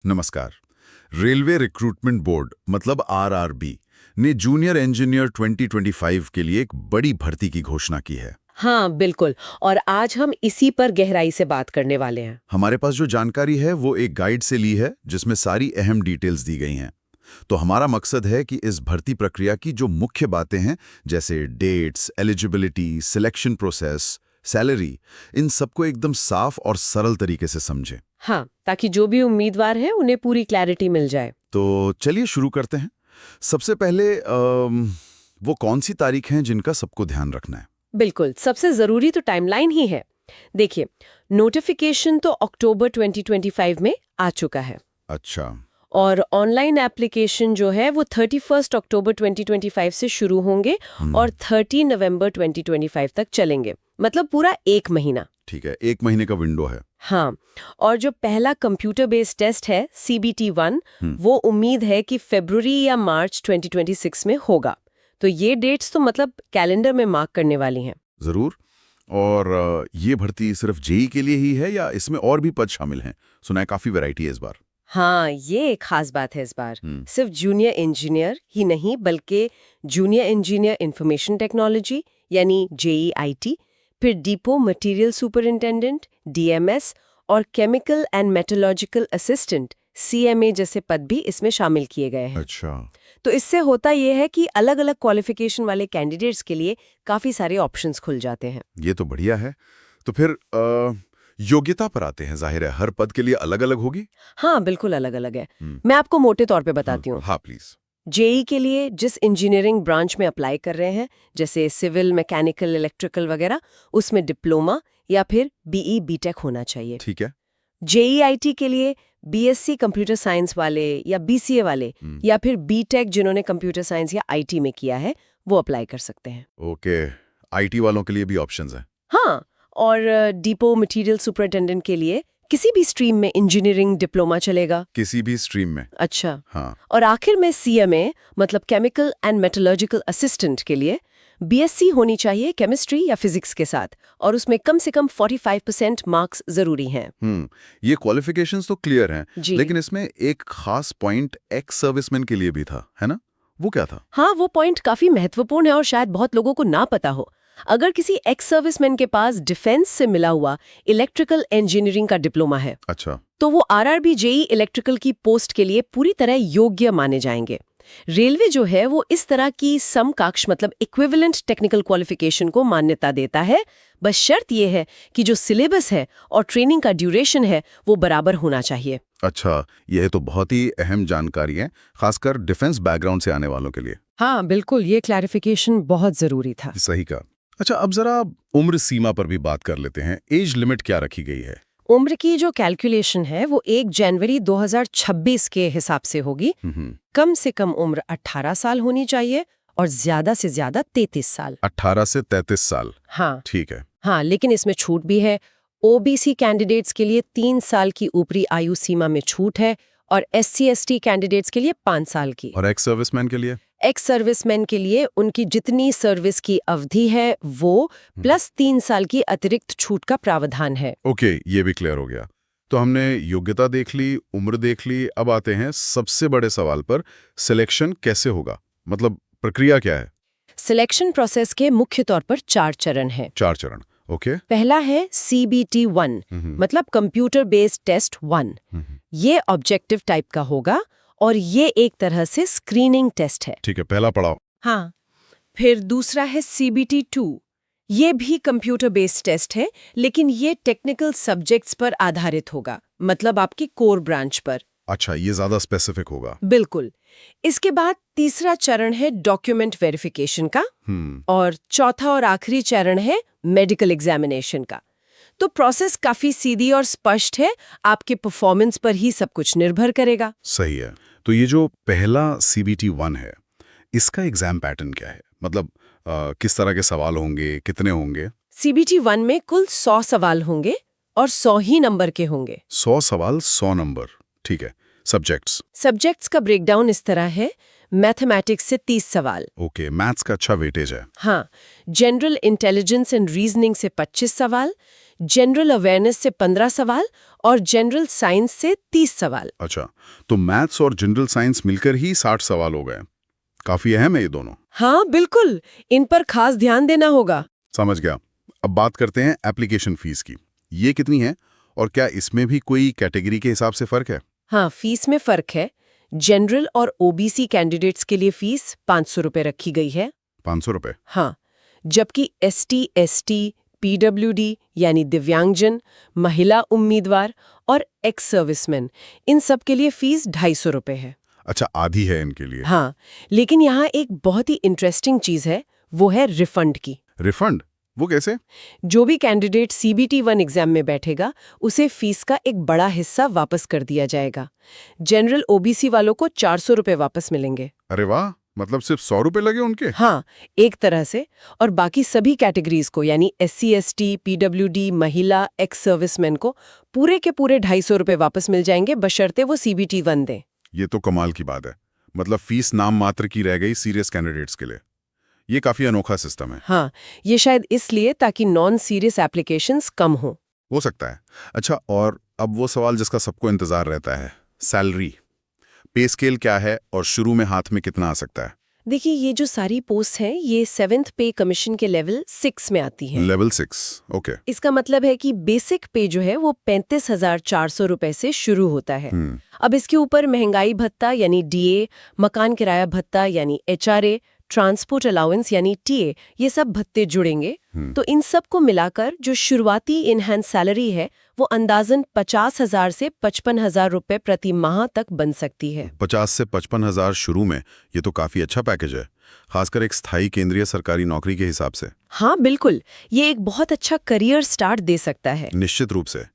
नमस्कार। Railway recruitment board मतलब RRB ने जूनियर इंजीनियर 2025 के लिए एक बड़ी भर्ती की घोषणा की है। हाँ बिल्कुल। और आज हम इसी पर गहराई से बात करने वाले हैं। हमारे पास जो जानकारी है वो एक गाइड से ली है जिसमें सारी अहम डिटेल्स दी गई हैं। तो हमारा मकसद है कि इस भर्ती प्रक्रिया की जो मुख्य बातें हैं जैसे dates, eligibility, selection process, salary, इन सबको एकदम साफ और सरल तरीके से समझें। हाँ, ताकि जो भी उम्मीदवार हैं उन्हें पूरी क्लैरिटी मिल जाए। तो चलिए शुरू करते हैं। सबसे पहले वो कौन सी तारीख हैं जिनका सबको ध्यान रखना है? बिल्कुल, सबसे जरूरी तो टाइमलाइन ही है। देखिए, नोटिफिकेशन तो अक्टूबर 2025 में आ चुका है अच्छा। और ऑनलाइन एप्लीकेशन जो है वो 31 अक्टूबर 2025 से शुरू होंगे और 30 नवंबर 2025 तक चलेंगे। मतलब पूरा एक महीना। ठीक है, एक महीने का विंडो है। हाँ, और जो पहला कंप्यूटर बेस्ड टेस्ट है CBT-1 वो उम्मीद है कि फरवरी या मार्च 2026 में होगा। तो ये डेट्स तो मतलब कैलेंडर में मार्क करने वाली हैं। जरूर। और ये भर्ती सिर्फ जेई के लिए ही है या इसमें और भी पद शामिल हैं? सुना है काफी वैरायटी है इस बार। हाँ, ये एक खास बात है इस बार। सिर्फ जूनियर इंजीनियर ही नहीं बल्कि जूनियर इंजीनियर इंफॉर्मेशन टेक्नोलॉजी यानी JEIT, फिर डिपो मटेरियल सुपरिंटेंडेंट DMS और chemical and metallurgical assistant CMA जैसे पद भी इसमें शामिल किए गए हैं। अच्छा। तो इससे होता यह है कि अलग-अलग क्वालिफिकेशन वाले कैंडिडेट्स के लिए काफी सारे ऑप्शंस खुल जाते हैं। ये तो बढ़िया है। तो फिर योग्यता पर आते हैं। जाहिर है हर पद के लिए अलग अलग होगी। हाँ, बिल्कुल अलग-अलग है। मैं आपको मोटे तौर पे बताती हूँ। हाँ प्लीज। जेई के लिए जिस इंजीनियरिंग ब्रांच में अप्लाई कर रहे हैं, जैसे सिविल, मैकेनिकल, इलेक्ट्रिकल वगैरह, उसमें डिप्लोमा या फिर BE BTech होना चाहिए। ठीक है। JEIT के लिए BSc कंप्यूटर साइंस वाले या BCA वाले या फिर BTech जिन्होंने कंप्यूटर साइंस या IT में किया है वो अप्लाई कर सकते हैं। ओके, आईटी वालों के लिए भी ऑप्शंस हैं। हाँ, और डिपो मटेरियल सुपरिटेंडेंट के लिए किसी भी स्ट्रीम में इंजीनियरिंग डिप्लोमा चलेगा। किसी भी स्ट्रीम में। अच्छा। हाँ। और आखिर में CMA मतलब केमिकल एंड मेटलॉजिकल असिस्टेंट के लिए BSc होनी चाहिए केमिस्ट्री या फिजिक्स के साथ और उसमें कम से कम 45% मार्क्स जरूरी हैं। ये क्वालिफिकेशंस तो क्लियर हैं, जी। लेकिन इसमें एक खास पॉइंट एक्स सर्विसमैन के लिए भी था, है ना? वो क्या था? हाँ, वो पॉइंट काफी महत्वपूर्ण है और शायद बहुत लोगों को ना पता हो। अगर किसी एक्स सर्विसमैन के पास डिफेंस से मिला हुआ इलेक्ट्रिकल इंजीनियरिंग का डिप्लोमा है अच्छा। तो वो RRB JEE इलेक्ट्रिकल की पोस्ट के लिए पूरी तरह योग्य माने जाएंगे। रेलवे जो है वो इस तरह की समकक्ष मतलब इक्विवेलेंट टेक्निकल क्वालिफिकेशन को मान्यता देता है। बस शर्त ये है कि जो सिलेबस है और ट्रेनिंग का ड्यूरेशन है वो बराबर होना चाहिए। अच्छा, यह तो बहुत ही अहम जानकारी है, खासकर डिफेंस बैकग्राउंड से आने वालों के लिए। हाँ बिल्कुल, ये क्लैरिफिकेशन बहुत जरूरी था। सही कहा। अच्छा, अब जरा उम्र सीमा पर भी बात कर लेते हैं। एज लिमिट क्या रखी गई है? उम्र की जो कैलकुलेशन है वो 1 जनवरी 2026 के हिसाब से होगी। कम से कम उम्र 18 साल होनी चाहिए और ज्यादा से ज्यादा 33 साल। 18 से 33 साल। हाँ। ठीक है। हाँ, लेकिन इसमें छूट भी है। OBC कैंडिडेट्स के लिए 3 साल की ऊपरी आयु सीमा में छूट है और SC/ST कैंडिडेट्स के लिए 5 साल की। और एक्स सर्विसमैन के लिए? एक्स सर्विसमैन के लिए उनकी जितनी सर्विस की अवधि है वो प्लस 3 साल की अतिरिक्त छूट का प्रावधान है। ओके, ये भी क्लियर हो गया। तो हमने योग्यता देख ली, उम्र देख ली, अब आते हैं सबसे बड़े सवाल पर, सिलेक्शन कैसे होगा? मतलब प्रक्रिया क्या है? सिलेक्शन प्रोसेस के मुख्य तौर पर 4 चरण हैं। 4 चरण। ओके। पहला है CBT-1 मतलब कंप्यूटर बेस्ड टेस्ट 1। ये ऑब्जेक्टिव टाइप का होगा और ये एक तरह से स्क्रीनिंग टेस्ट है। ठीक है, पहला पड़ाव। हाँ। फिर दूसरा है CBT-2। ये भी कंप्यूटर बेस्ड टेस्ट है लेकिन ये टेक्निकल सब्जेक्ट्स पर आधारित होगा, मतलब आपकी कोर ब्रांच पर। अच्छा, ये ज्यादा स्पेसिफिक होगा। बिल्कुल। इसके बाद तीसरा चरण है डॉक्यूमेंट वेरिफिकेशन का और चौथा और आखिरी चरण है मेडिकल एग्जामिनेशन का। तो प्रोसेस काफी सीधी और स्पष्ट है, आपके परफॉर्मेंस पर ही सब कुछ निर्भर करेगा। सही है। तो ये जो पहला CBT-1 है, इसका एग्जाम पैटर्न क्या है? मतलब किस तरह के सवाल होंगे, कितने होंगे? CBT-1 में कुल 100 सवाल होंगे और 100 ही नंबर के होंगे। 100 सवाल 100 नंबर। ठीक है। सब्जेक्ट्स का ब्रेकडाउन इस तरह है, मैथमेटिक्स से 30 सवाल। ओके, मैथ्स का अच्छा वेटेज है। हाँ। जनरल इंटेलिजेंस एंड रीजनिंग से 25 सवाल, जनरल अवेयरनेस से 15 सवाल और जनरल साइंस से 30 सवाल। अच्छा, तो मैथ्स और जनरल साइंस मिलकर ही 60 सवाल हो गए। काफी अहम है ये दोनों। हाँ बिल्कुल, इन पर खास ध्यान देना होगा। समझ गया। अब बात करते हैं एप्लीकेशन फीस की। ये कितनी है और क्या इसमें भी कोई कैटेगरी के हिसाब से फर्क है? हाँ, फीस में फर्क है। जनरल और ओबीसी कैंडिडेट्स के लिए फीस 500 रुपए रखी गई है। 500 रुपए? हाँ, जबकि एसटी, एसटी, पीडब्ल्यूडी यानी दिव्यांगजन, महिला उम्मीदवार और एक्स सर्विसमैन, इन सब के लिए फीस 250 रुपए है। अच्छा, आधी है इनके लिए। हाँ, लेकिन यहाँ एक बहुत ही इंटरेस्टिंग चीज है, वो है रिफंड की। रिफंड? वो कैसे? जो भी कैंडिडेट CBT 1 एग्जाम में बैठेगा, उसे फीस का एक बड़ा हिस्सा वापस कर दिया जाएगा। जनरल ओबीसी वालों को 400 रुपए वापस मिलेंगे। अरे वाह, मतलब सिर्फ 100 रुपए लगे उनके? हाँ, एक तरह से। और बाकी सभी कैटेगरीज को यानी SC, ST, PWD, महिला, एक्स सर्विसमैन को पूरे के पूरे 250 रुपए वापस मिल जाएंगे, बशर्ते वो CBT 1 दें। ये तो कमाल की बात है। मतलब फीस नाम मात्र की रह गई सीरियस कैंडिडेट्स के लिए। ये काफी अनोखा सिस्टम है। हाँ, ये शायद इसलिए ताकि नॉन सीरियस एप्लीकेशंस कम हो सकता है। अच्छा, और अब वो सवाल जिसका सबको इंतजार रहता है, सैलरी। पे स्केल क्या है और शुरू में हाथ में कितना आ सकता है? देखिए, ये जो सारी पोस्ट हैं, ये 7th पे कमीशन के लेवल 6 में आती हैं। Level 6, okay. इसका मतलब है कि बेसिक पे जो है वो 35,400 रुपए से शुरू होता है। अब इसके ऊपर महंगाई भत्ता यानी DA, मकान किराया भत्ता यानी HRA, ट्रांसपोर्ट अलाउंस यानी TA, ये सब भत्ते जुड़ेंगे। तो इन सब को मिलाकर जो शुरुआती इनहैंस सैलरी है वो अंदाजन 50,000 से 55,000 रुपए प्रति माह तक बन सकती है। 50 से 55,000 शुरू में, ये तो काफी अच्छा पैकेज है, खासकर एक स्थायी केंद्रीय सरकारी नौकरी के हिसाब से। हाँ बिल्कुल, ये एक बहुत अच्छा करियर स्टार्ट दे सकता है। निश्चित रूप से।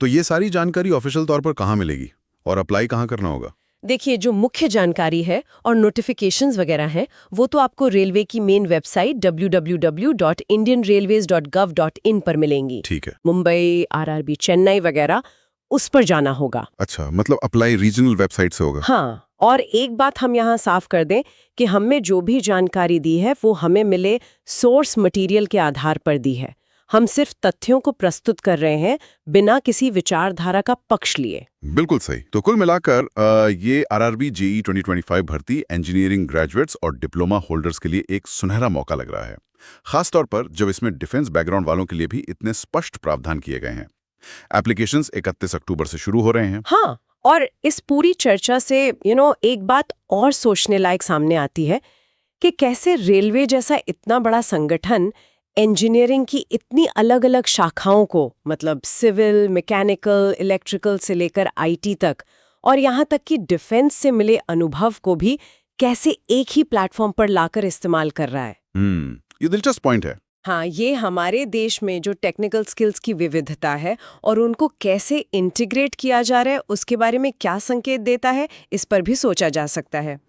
तो ये सारी जानकारी ऑफिशियल तौर पर कहाँ मिलेगी और अप्लाई कहाँ करना होगा? देखिए, जो मुख्य जानकारी है और नोटिफिकेशंस वगैरह हैं, वो तो आपको रेलवे की मेन वेबसाइट www.indianrailways.gov.in पर मिलेंगी। ठीक है। मुंबई, RRB, चेन्नई वगैरह, उस पर जाना होगा। अच्छा, मतलब अप्लाई रीजनल वेबसाइट से होगा? हाँ, और एक बात हम यहाँ साफ कर दें कि हमने जो भी जानकारी दी है वो हमें मिले सोर्स मटेरियल के आधार पर दी है। हम सिर्फ तथ्यों को प्रस्तुत कर रहे हैं, बिना किसी विचारधारा का पक्ष लिए। बिल्कुल सही। तो कुल मिलाकर ये RRB JEE 2025 भर्ती इंजीनियरिंग ग्रेजुएट्स और डिप्लोमा होल्डर्स के लिए एक सुनहरा मौका लग रहा है, खासतौर पर जब इसमें डिफेंस बैकग्राउंड वालों के लिए भी इतने स्पष्ट प्रावधान किए गए हैं। एप्लीकेशंस 31 अक्टूबर से शुरू हो रहे हैं। हाँ, और इस पूरी चर्चा से एक बात और सोचने लायक सामने आती है कि कैसे रेलवे जैसा इतना बड़ा संगठन इंजीनियरिंग की इतनी अलग अलग शाखाओं को, मतलब सिविल, मैकेनिकल, इलेक्ट्रिकल से लेकर IT तक, और यहाँ तक कि डिफेंस से मिले अनुभव को भी कैसे एक ही प्लेटफॉर्म पर लाकर इस्तेमाल कर रहा है। ये दिलचस्प पॉइंट है। हाँ, ये हमारे देश में जो टेक्निकल स्किल्स की विविधता है और उनको कैसे इंटीग्रेट किया जा रहा है, उसके बारे में क्या संकेत देता है, इस पर भी सोचा जा सकता है।